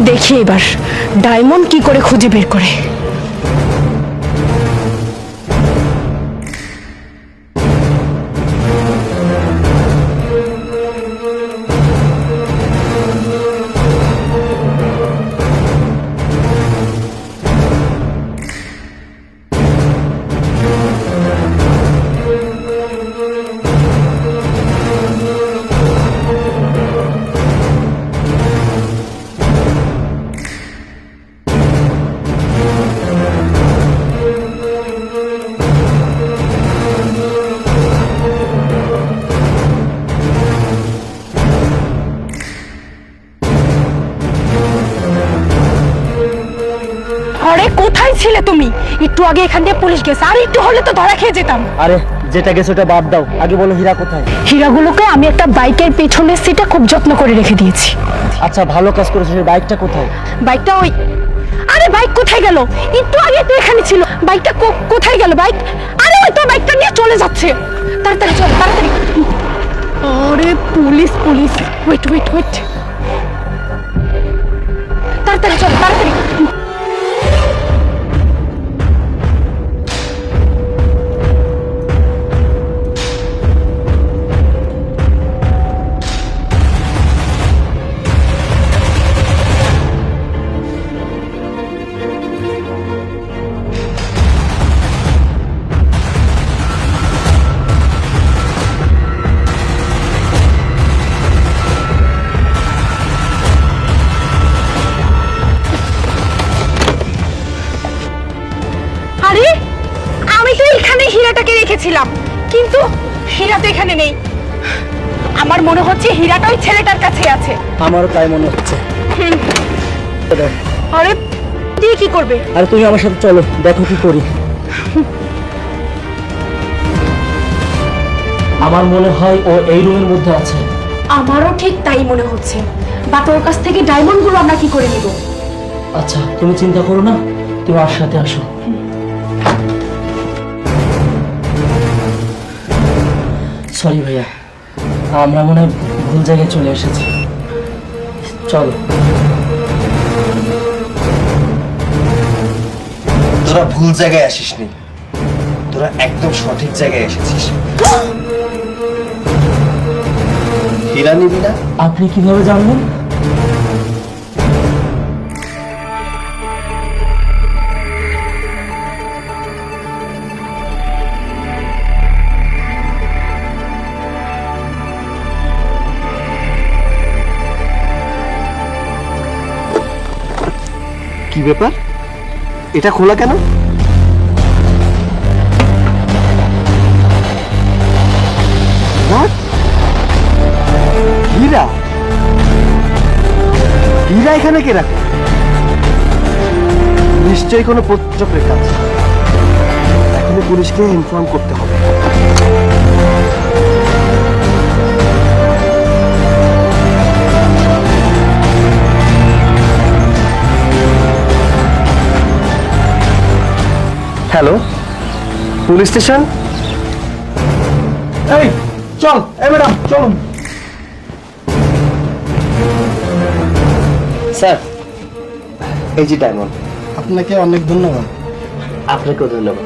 দেখি এবার ডায়মন্ড কি করে খুঁজে বের করে। আরে কোথায় ছিলে তুমি? একটু আগে এখান দিয়ে পুলিশ গেছে, আর একটু হলে তো ধরা খেয়ে যেতাম। আরে যেটা গেছে ওটা বাদ দাও, আগে বলো হীরা কোথায়? হীরাগুলোকে আমি একটা বাইকের পেছনের সিটে খুব যত্ন করে রেখে দিয়েছি। আচ্ছা ভালো কাজ করেছো। সেই বাইকটা কোথায়? বাইকটা ওই, আরে বাইক কোথায় গেল? একটু আগে তো এখানে ছিল। বাইকটা কোথায় গেল? বাইক, আরে ওই তো বাইকটা নিয়ে চলে যাচ্ছে। তাড়াতাড়ি চল, তাড়াতাড়ি। আরে police police, wait wait wait, তাড়াতাড়ি চল, তাড়াতাড়ি। আরে আমি তো এখানে হীরাটাকে রেখেছিলাম, কিন্তু হীরা তো এখানে নেই। আমার মনে হচ্ছে হীরাটা ওই ছেলেটার কাছে আছে। আমারও তাই মনে হচ্ছে। আরে দিয়ে কি করবে? আরে তুমি আমার সাথে চলো, দেখো কি করি। আমার মনে হয় ও এই রুমের মধ্যে আছে। আমারও ঠিক তাই মনে হচ্ছে। বাট ওর কাছ থেকে ডায়মন্ড গুলো আমরা কি করে নিব? আচ্ছা তুমি চিন্তা করো না, তুমি আমার সাথে আসো। সরি ভাইয়া, আমরা মনে হয় ভুল জায়গায় চলে এসেছি। চলো। তোরা ভুল জায়গায় আসিসনি, তোরা একদম সঠিক জায়গায় এসেছিস। হীরা নিবি না? আপনি কিভাবে জানলেন? কি ব্যাপার, এটা খোলা কেন? What? হীরা, হীরা এখানে কে রাখে? নিশ্চয়ই কোনো প্রচক্রের কাজ। এখনই পুলিশকে ইনফর্ম করতে হবে। Hello, police station. এই চল, এই ম্যাডাম চলুন। স্যার, এই যে ডায়মন্ড। আপনাকে অনেক ধন্যবাদ। আপনাকেও ধন্যবাদ।